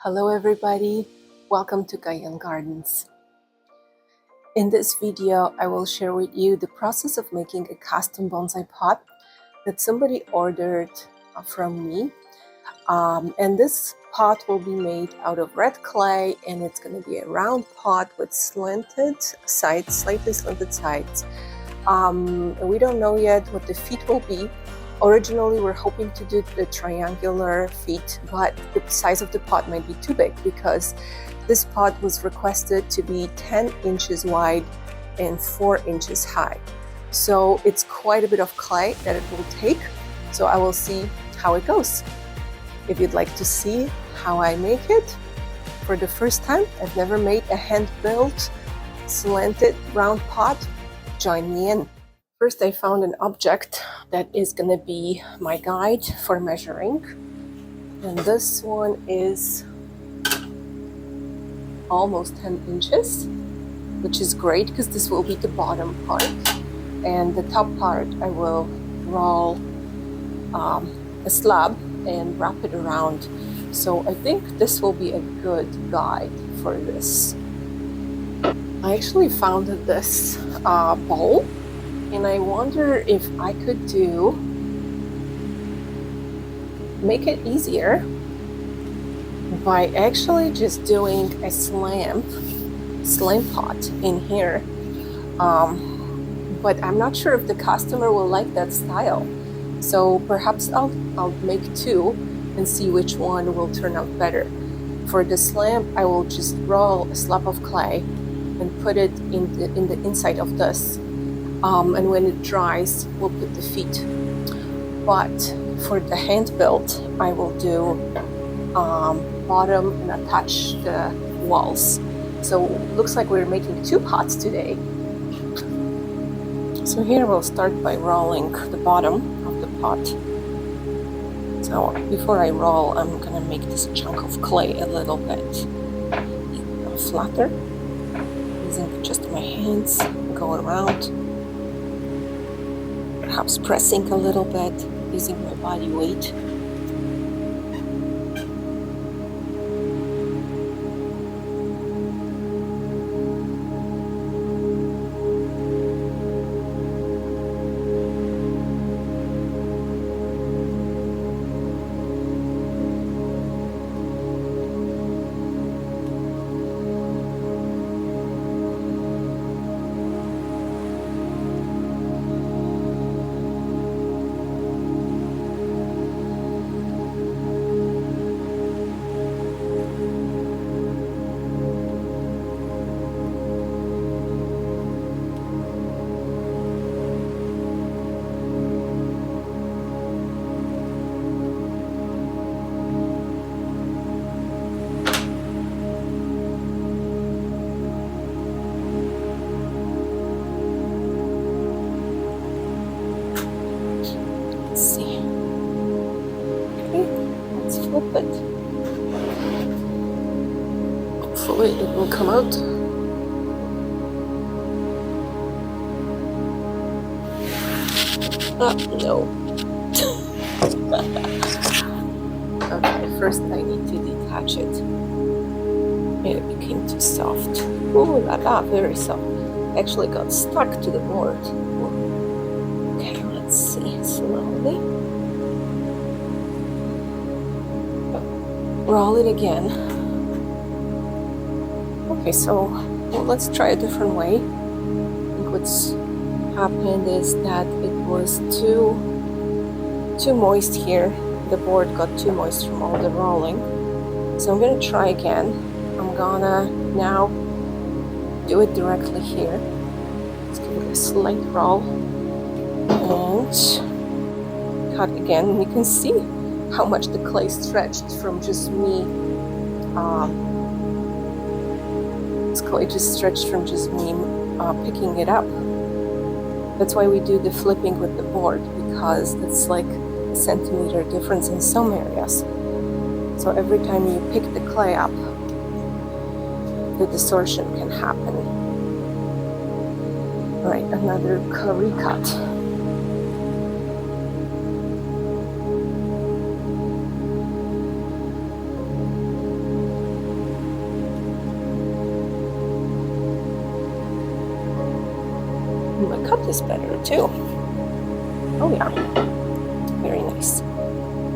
Hello everybody, welcome to Gaian Gardens. In this video, I will share with you the process of making a custom bonsai pot that somebody ordered from me. And this pot will be made out of red clay, and it's going to be a round pot with slanted sides, slightly slanted sides. We don't know yet what the feet will be. Originally, we're hoping to do the triangular feet, but the size of the pot might be too big because this pot was requested to be 10 inches wide and 4 inches high. So it's quite a bit of clay that it will take. So I will see how it goes. If you'd like to see how I make it for the first time, I've never made a hand-built slanted round pot, join me in. First, I found an object that is going to be my guide for measuring. And this one is almost 10 inches, which is great because this will be the bottom part. And the top part, I will roll a slab and wrap it around. So I think this will be a good guide for this. I actually found this bowl. And I wonder if I could make it easier by actually just doing a slam pot in here. But I'm not sure if the customer will like that style. So perhaps I'll make two and see which one will turn out better. For the slam, I will just roll a slab of clay and put it in the inside of this. And when it dries, we'll put the feet. But for the hand built, I will do bottom and attach the walls. So it looks like we're making two pots today. So here we'll start by rolling the bottom of the pot. So before I roll, I'm gonna make this chunk of clay a little bit flatter, using just my hands, go around. Perhaps pressing a little bit, using my body weight. Flip it. Hopefully it will come out. No. Okay, first I need to detach it. It became too soft. Oh la la, very soft. Actually got stuck to the board. Okay, let's see, slowly. Roll it again. Okay, so let's try a different way. I think what's happened is that it was too moist here. The board got too moist from all the rolling. So I'm gonna try again. I'm gonna now do it directly here. Let's give it a slight roll and cut again. You can see how much the clay stretched from just me. This clay just stretched from just me picking it up. That's why we do the flipping with the board, because it's like a centimeter difference in some areas. So every time you pick the clay up, the distortion can happen. All right, another recut. my cut is better too. Oh yeah, very nice.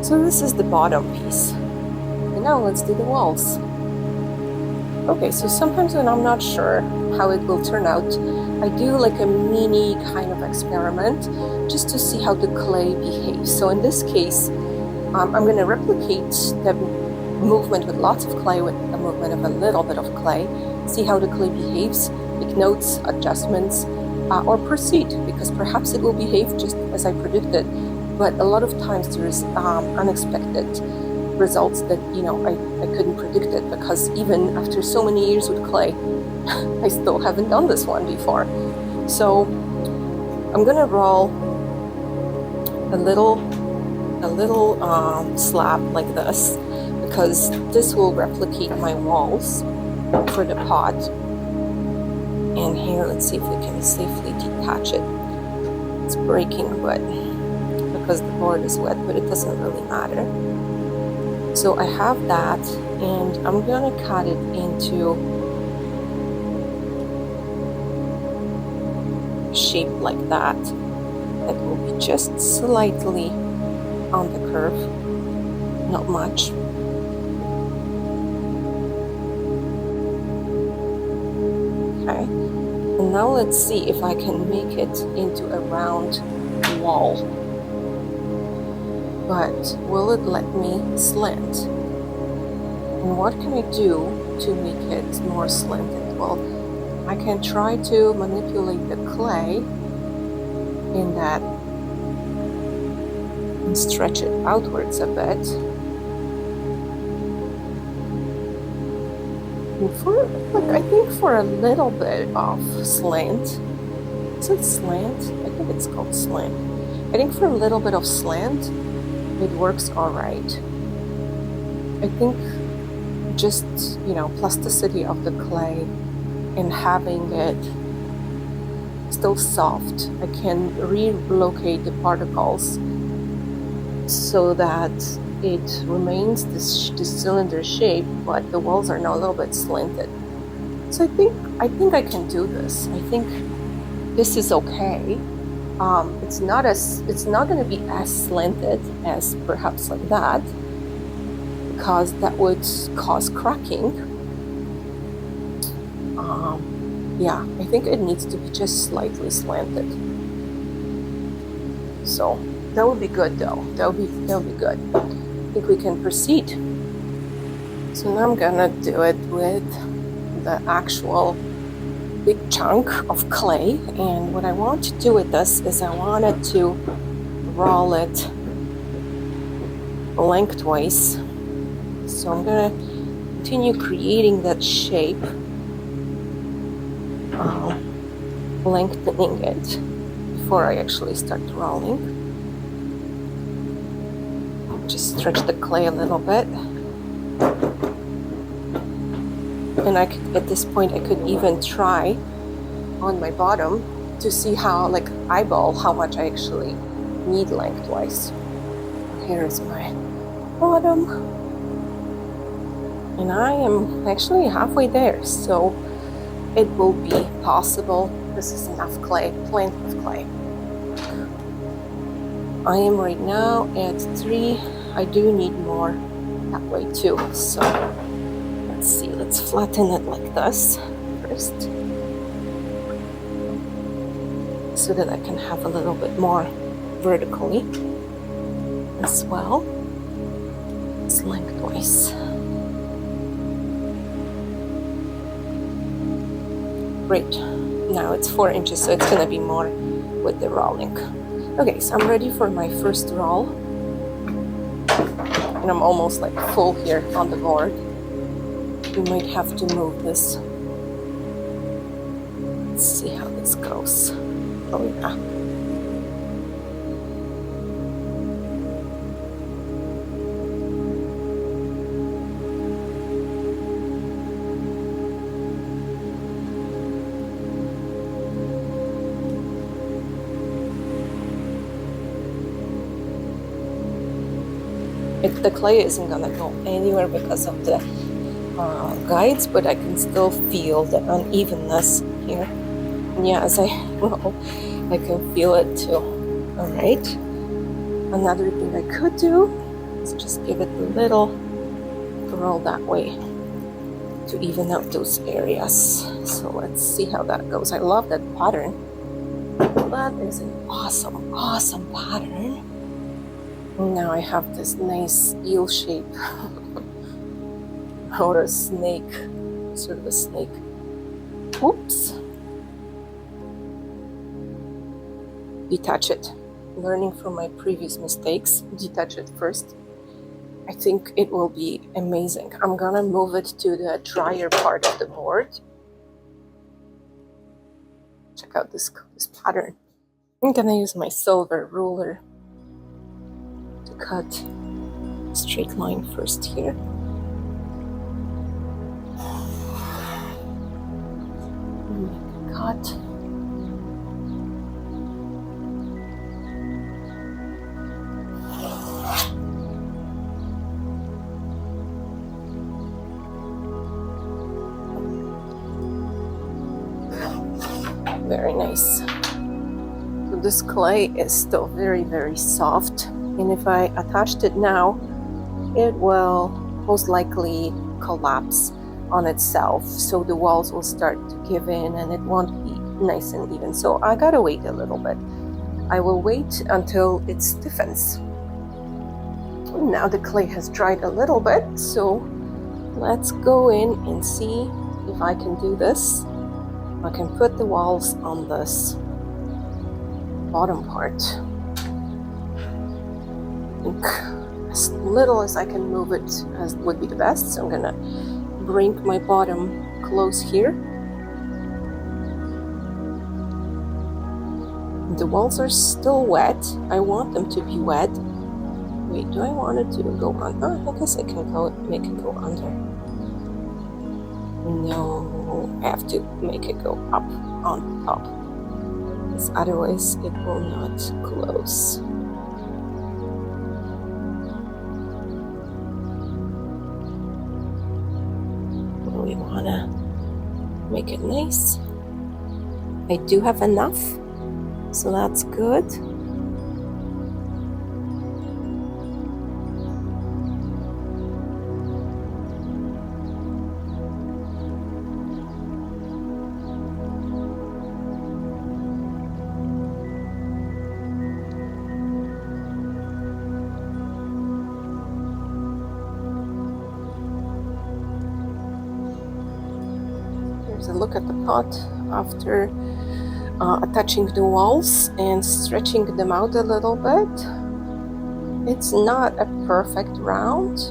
So this is the bottom piece. And now let's do the walls. Okay, so sometimes when I'm not sure how it will turn out, I do like a mini kind of experiment just to see how the clay behaves. So in this case, I'm going to replicate the movement with lots of clay with a movement of a little bit of clay, see how the clay behaves, make notes, adjustments, or proceed, because perhaps it will behave just as I predicted. But a lot of times there is unexpected results that, you know, I couldn't predict it, because even after so many years with clay, I still haven't done this one before. So I'm gonna roll a little slab like this, because this will replicate my walls for the pot. And here, let's see if we can safely detach it. It's breaking a bit because the board is wet, but it doesn't really matter. So I have that, and I'm gonna cut it into a shape like that. That will be just slightly on the curve, not much. Okay, and now let's see if I can make it into a round wall. But will it let me slant? And what can I do to make it more slanted? Well, I can try to manipulate the clay in that and stretch it outwards a bit. And for, like, I think for a little bit of slant, is it slant? I think it's called slant. I think for a little bit of slant, it works all right. I think just, you know, plasticity of the clay and having it still soft, I can relocate the particles so that it remains this cylinder shape, but the walls are now a little bit slanted. So I think I can do this. I think this is okay. It's not going to be as slanted as perhaps like that, because that would cause cracking. Yeah, I think it needs to be just slightly slanted. So that would be good, though. That would be good. I think we can proceed. So now I'm gonna do it with the actual big chunk of clay, and what I want to do with this is I wanted to roll it lengthwise. So I'm gonna continue creating that shape, lengthening it before I actually start rolling. Just stretch the clay a little bit. And at this point, I could even try on my bottom to see how, like, eyeball how much I actually need lengthwise. Here is my bottom. And I am actually halfway there, so it will be possible. This is enough clay, plenty of clay. I am right now at 3. I do need more that way too, so let's see, let's flatten it like this first, so that I can have a little bit more vertically as well as lengthwise. Great, now it's 4 inches, so it's going to be more with the rolling. Okay, so I'm ready for my first roll, and I'm almost like full here on the board. We might have to move this. Let's see how this goes. Oh yeah. The clay isn't gonna go anywhere because of the guides, but I can still feel the unevenness here. And yeah, as I well, I can feel it too. All right. Another thing I could do is just give it a little curl that way to even out those areas. So let's see how that goes. I love that pattern. That is an awesome, awesome pattern. And now I have this nice eel shape or a snake, sort of a snake. Oops. Detach it. Learning from my previous mistakes, detach it first. I think it will be amazing. I'm gonna move it to the drier part of the board. Check out this pattern. I'm gonna use my silver ruler to cut a straight line first here. Make a cut. Very nice. So this clay is still very, very soft, and if I attached it now, it will most likely collapse on itself. So the walls will start to give in and it won't be nice and even. So I gotta wait a little bit. I will wait until it stiffens. Now the clay has dried a little bit, so let's go in and see if I can do this. I can put the walls on this bottom part. I think as little as I can move it as would be the best. So I'm gonna bring my bottom close here. The walls are still wet. I want them to be wet. Wait, do I want it to go on? Oh, I guess I can make it go under. No, I have to make it go up on top, because otherwise it will not close. We wanna make it nice. I do have enough, so that's good. A look at the pot after attaching the walls and stretching them out a little bit. It's not a perfect round,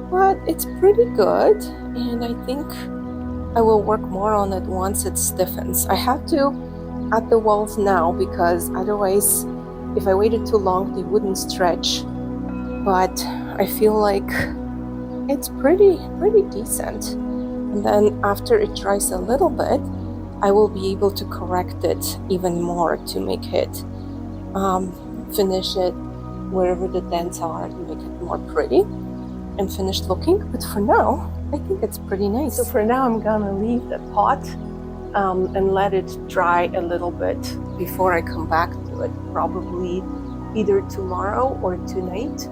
but it's pretty good, and I think I will work more on it once it stiffens. I have to add the walls now because otherwise if I waited too long they wouldn't stretch, but I feel like it's pretty decent. And then after it dries a little bit, I will be able to correct it even more to make it, finish it wherever the dents are, to make it more pretty and finished looking. But for now, I think it's pretty nice. So for now, I'm gonna leave the pot and let it dry a little bit before I come back to it, probably either tomorrow or tonight.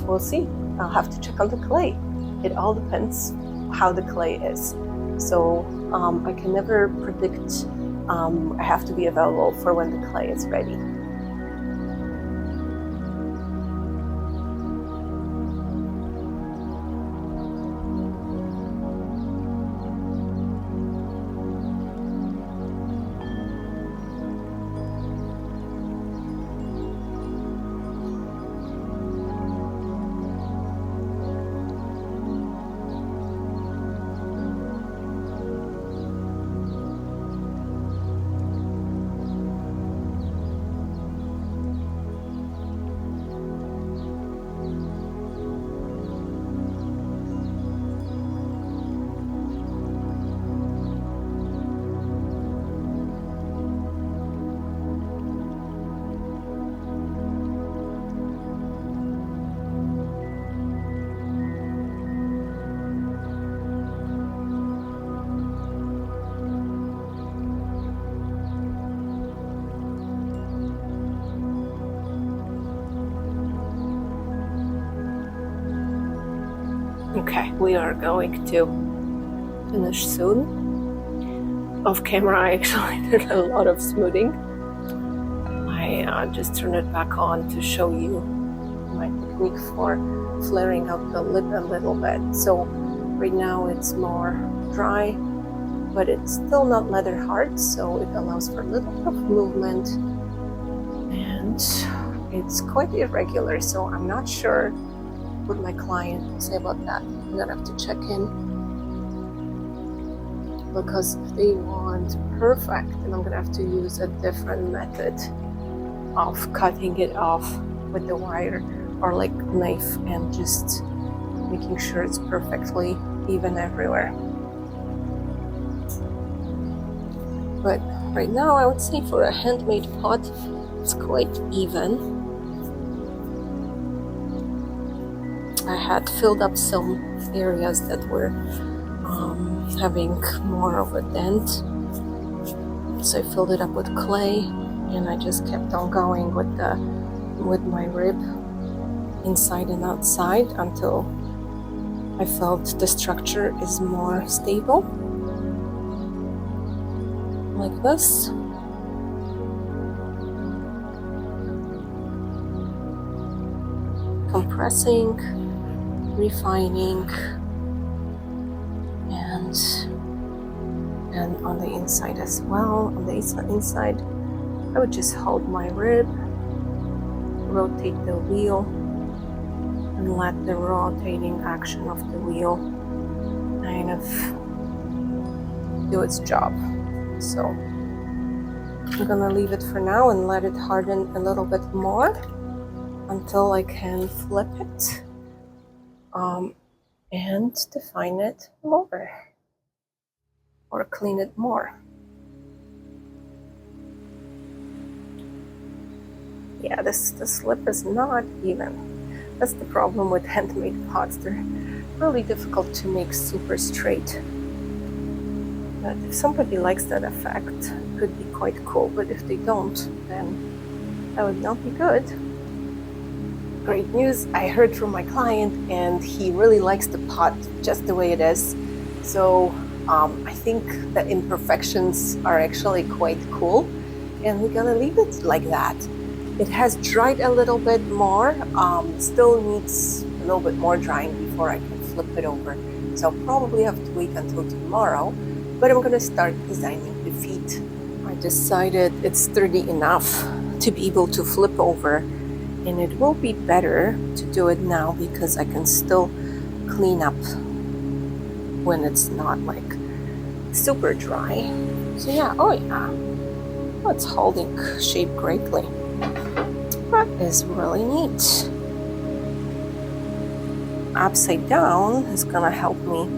We'll see. I'll have to check on the clay. It all depends how the clay is. So I can never predict. I have to be available for when the clay is ready. Okay, we are going to finish soon. Off camera, I actually did a lot of smoothing. I just turned it back on to show you my technique for flaring out the lip a little bit. So right now it's more dry, but it's still not leather hard, so it allows for a little bit of movement, and it's quite irregular, so I'm not sure what my client will say about that. I'm gonna have to check in, because if they want perfect, then I'm gonna have to use a different method of cutting it off with the wire or like knife and just making sure it's perfectly even everywhere. But right now I would say for a handmade pot it's quite even. I had filled up some areas that were having more of a dent, so I filled it up with clay, and I just kept on going with my rib inside and outside until I felt the structure is more stable, like this. Compressing, refining, and on the inside as well. On the inside, I would just hold my rib, rotate the wheel, and let the rotating action of the wheel kind of do its job. So I'm gonna leave it for now and let it harden a little bit more until I can flip it and define it more or clean it more. Yeah, this lip is not even. That's the problem with handmade pots. They're really difficult to make super straight. But if somebody likes that effect, it could be quite cool. But if they don't, then that would not be good. Great news, I heard from my client and he really likes the pot just the way it is. So I think the imperfections are actually quite cool, and we're gonna leave it like that. It has dried a little bit more, still needs a little bit more drying before I can flip it over. So I'll probably have to wait until tomorrow, but I'm gonna start designing the feet. I decided it's sturdy enough to be able to flip over, and it will be better to do it now because I can still clean up when it's not like super dry. So yeah, oh yeah, oh, it's holding shape greatly. That is really neat. Upside down is gonna help me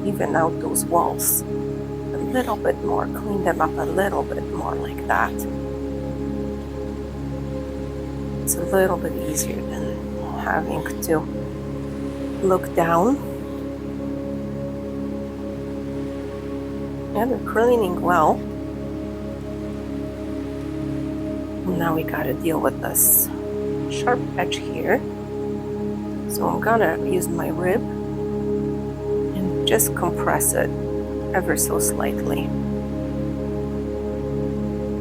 even out those walls a little bit more, clean them up a little bit more like that. It's a little bit easier than having to look down. Yeah, they're cleaning well. Now we gotta deal with this sharp edge here. So I'm gonna use my rib and just compress it ever so slightly.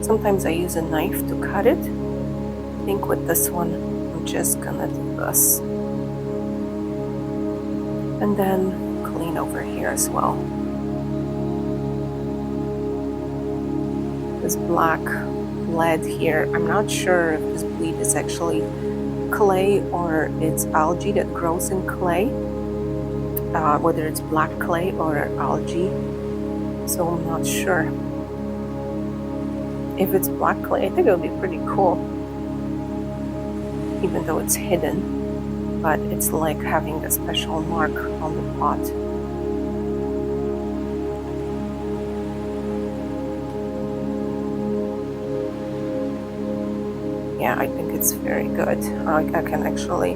Sometimes I use a knife to cut it. I think with this one, I'm just gonna do this. And then clean over here as well. This black lead here, I'm not sure if this bleed is actually clay or it's algae that grows in clay, whether it's black clay or algae, so I'm not sure. If it's black clay, I think it would be pretty cool, even though it's hidden, but it's like having a special mark on the pot. Yeah, I think it's very good. I can actually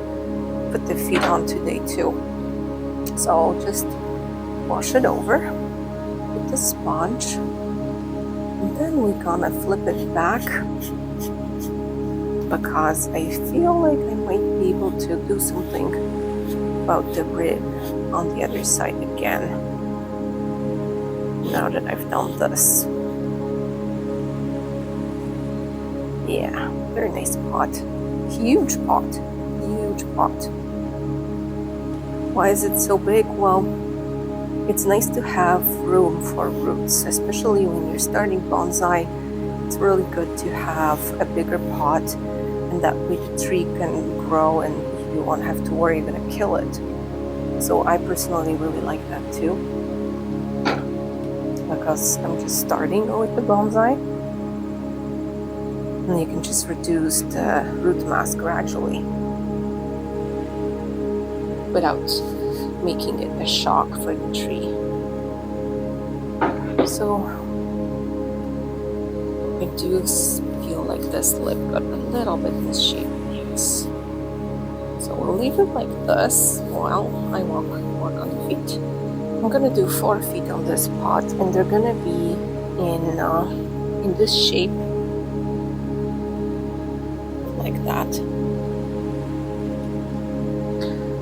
put the feet on today too. So I'll just wash it over with the sponge, and then we're gonna flip it back because I feel like I might be able to do something about the rib. on the other side again. Now that I've done this. Yeah, very nice pot. Huge pot. Huge pot. Why is it so big? Well, it's nice to have room for roots, especially when you're starting bonsai. It's really good to have a bigger pot, and that way the tree can grow and you won't have to worry you're gonna kill it. So I personally really like that too, because I'm just starting with the bonsai, and you can just reduce the root mass gradually without making it a shock for the tree. So I do feel like this lip got a little bit misshapen, yes. So we'll leave it like this while I work on the feet. I'm gonna do 4 feet on this pot, and they're gonna be in this shape, like that.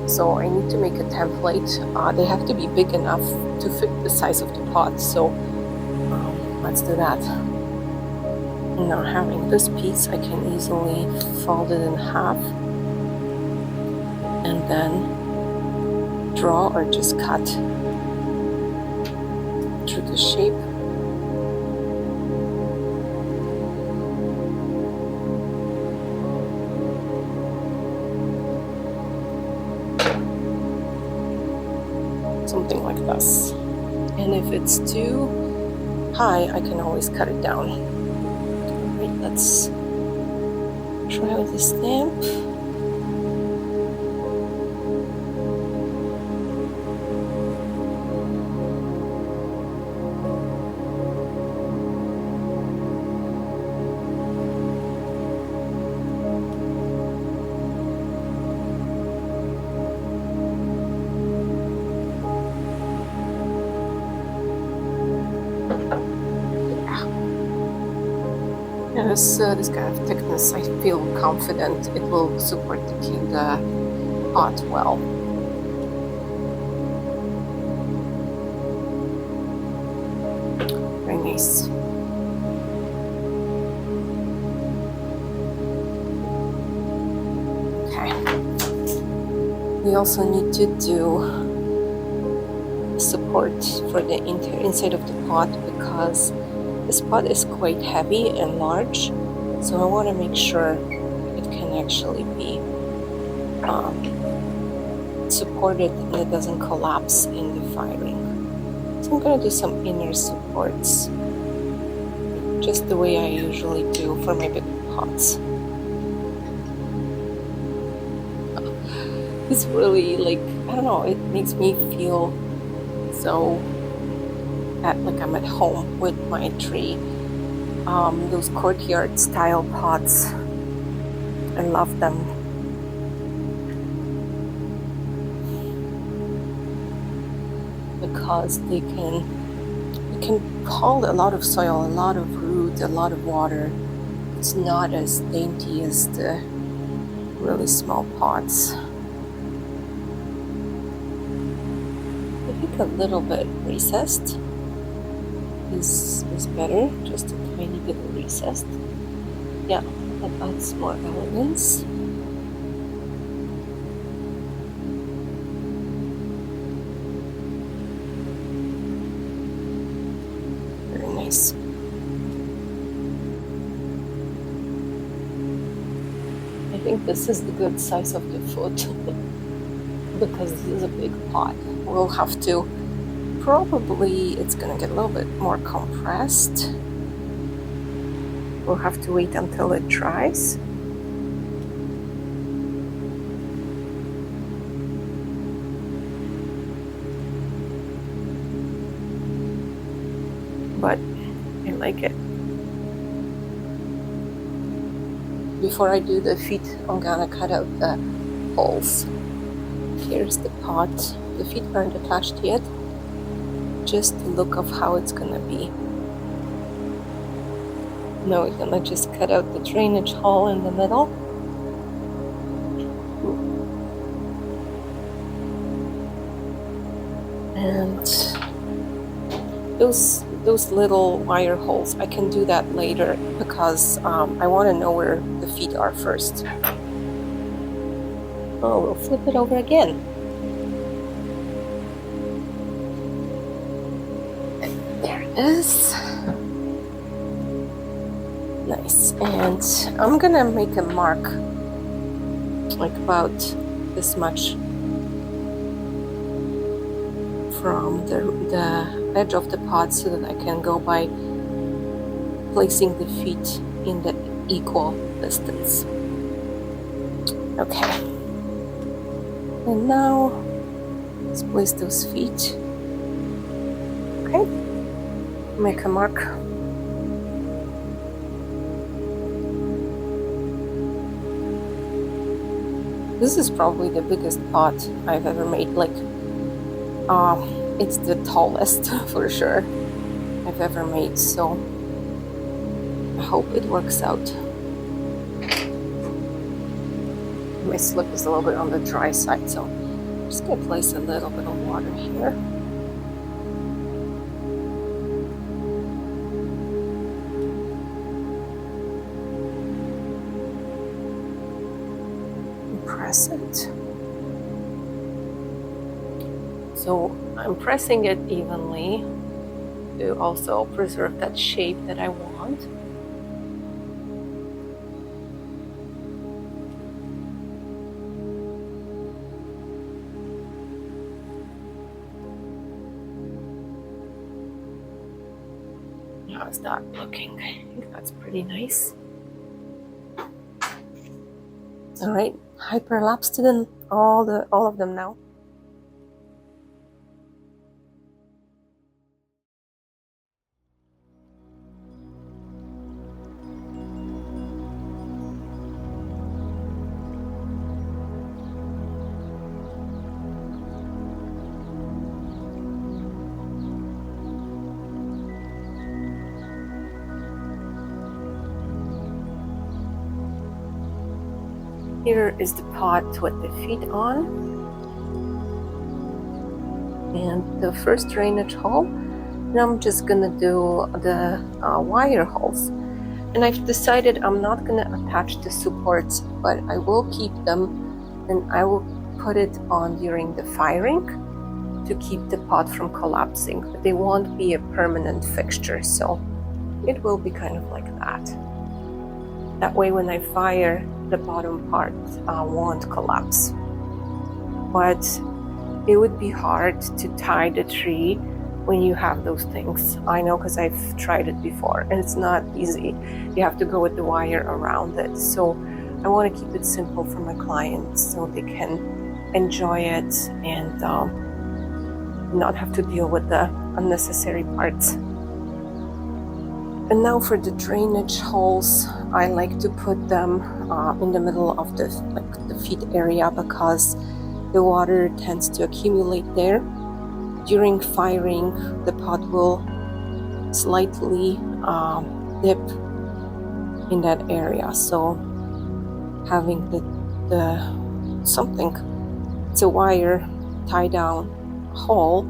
So I need to make a template. They have to be big enough to fit the size of the pot. So let's do that. Now having this piece, I can easily fold it in half and then draw or just cut through the shape. Something like this. And if it's too high, I can always cut it down. Alright, let's try with the stamp. Yeah, this kind of thickness, I feel confident it will support the pot well. Very nice. Okay. We also need to do support for the inside of the pot, because this pot is quite heavy and large, so I want to make sure it can actually be supported and it doesn't collapse in the firing. So I'm going to do some inner supports, just the way I usually do for my big pots. It's really, like, I don't know, it makes me feel so like I'm at home with my tree. Those courtyard style pots, I love them. Because they can hold a lot of soil, a lot of root, a lot of water. It's not as dainty as the really small pots. I think a little bit recessed is better, just a tiny bit recessed. Yeah, that adds more elegance. Very nice. I think this is the good size of the foot because this is a big pot. We'll have to, probably it's gonna get a little bit more compressed. We'll have to wait until it dries. But I like it. Before I do the feet, I'm gonna cut out the holes. Here's the pot. The feet aren't attached yet. Just the look of how it's gonna be. Now we're gonna just cut out the drainage hole in the middle. And those little wire holes, I can do that later because I want to know where the feet are first. Oh, we'll flip it over again. And there it is. Nice. And I'm gonna make a mark like about this much from the edge of the pot so that I can go by placing the feet in the equal distance. Okay. And now let's place those feet. Okay. Make a mark. This is probably the biggest pot I've ever made. Like, it's the tallest for sure I've ever made, so I hope it works out. My slip is a little bit on the dry side, so I'm just gonna place a little bit of water here. Press it. So I'm pressing it evenly to also preserve that shape that I want. How's that looking? I think that's pretty nice. All right, hyperlapse to them, all of them now. Here is the pot with the feet on, and the first drainage hole. And I'm just gonna do the wire holes. And I've decided I'm not gonna attach the supports, but I will keep them, and I will put it on during the firing to keep the pot from collapsing. But they won't be a permanent fixture, so it will be kind of like that. That way when I fire, the bottom part won't collapse. But it would be hard to tie the tree when you have those things. I know, because I've tried it before, and it's not easy. You have to go with the wire around it. So I want to keep it simple for my clients so they can enjoy it and not have to deal with the unnecessary parts. And now for the drainage holes, I like to put them in the middle of the feet area because the water tends to accumulate there. During firing, the pot will slightly dip in that area. So having it's a wire tie down hole,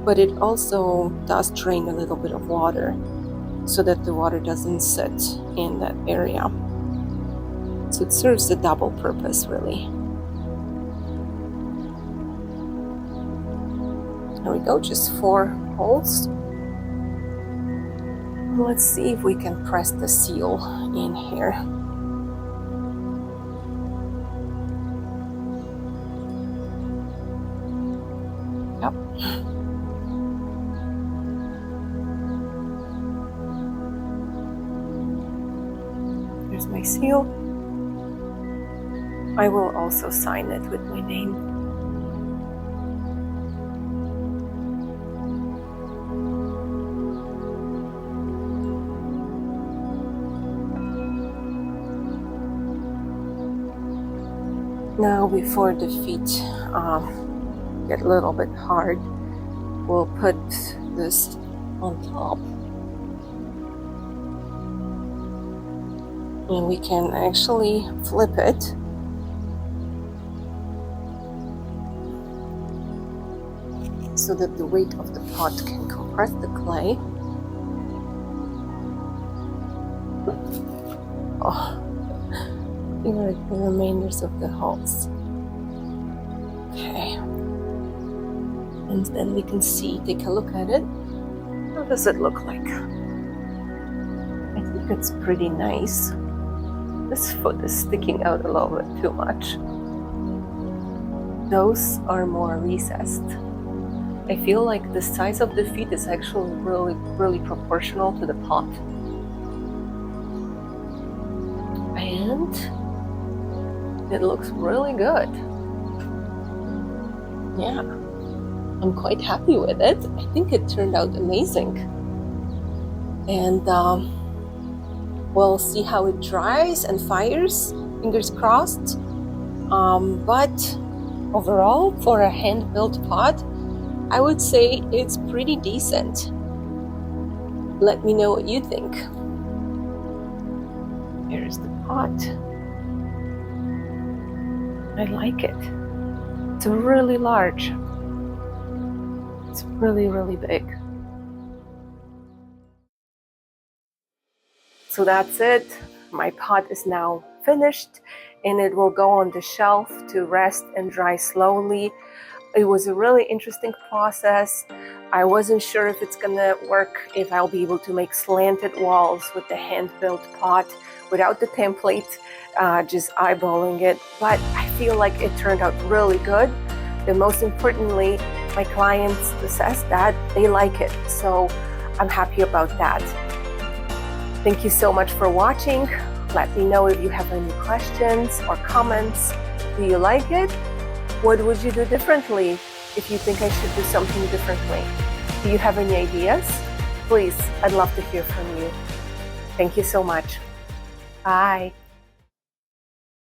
but it also does drain a little bit of water, so that the water doesn't sit in that area. So it serves a double purpose, really. There we go, just 4 holes. Let's see if we can press the seal in here. Yep. There's my seal. I will also sign it with my name. Now, before the feet get a little bit hard, we'll put this on top. And we can actually flip it. So so that the weight of the pot can compress the clay. Oh, here are the remainders of the holes. Okay. And then we can see, take a look at it. How does it look like? I think it's pretty nice. This foot is sticking out a little bit too much. Those are more recessed. I feel like the size of the feet is actually really proportional to the pot. And it looks really good. Yeah, I'm quite happy with it. I think it turned out amazing. And we'll see how it dries and fires, fingers crossed. But overall, for a hand-built pot, I would say it's pretty decent. Let me know what you think. Here's the pot. I like it. It's really large. It's really big. So that's it. My pot is now finished and it will go on the shelf to rest and dry slowly. It was a really interesting process. I wasn't sure if it's gonna work, if I'll be able to make slanted walls with the hand-built pot without the template, just eyeballing it. But I feel like it turned out really good. And most importantly, my clients says that they like it. So I'm happy about that. Thank you so much for watching. Let me know if you have any questions or comments. Do you like it? What would you do differently if you think I should do something differently? Do you have any ideas? Please, I'd love to hear from you. Thank you so much. Bye.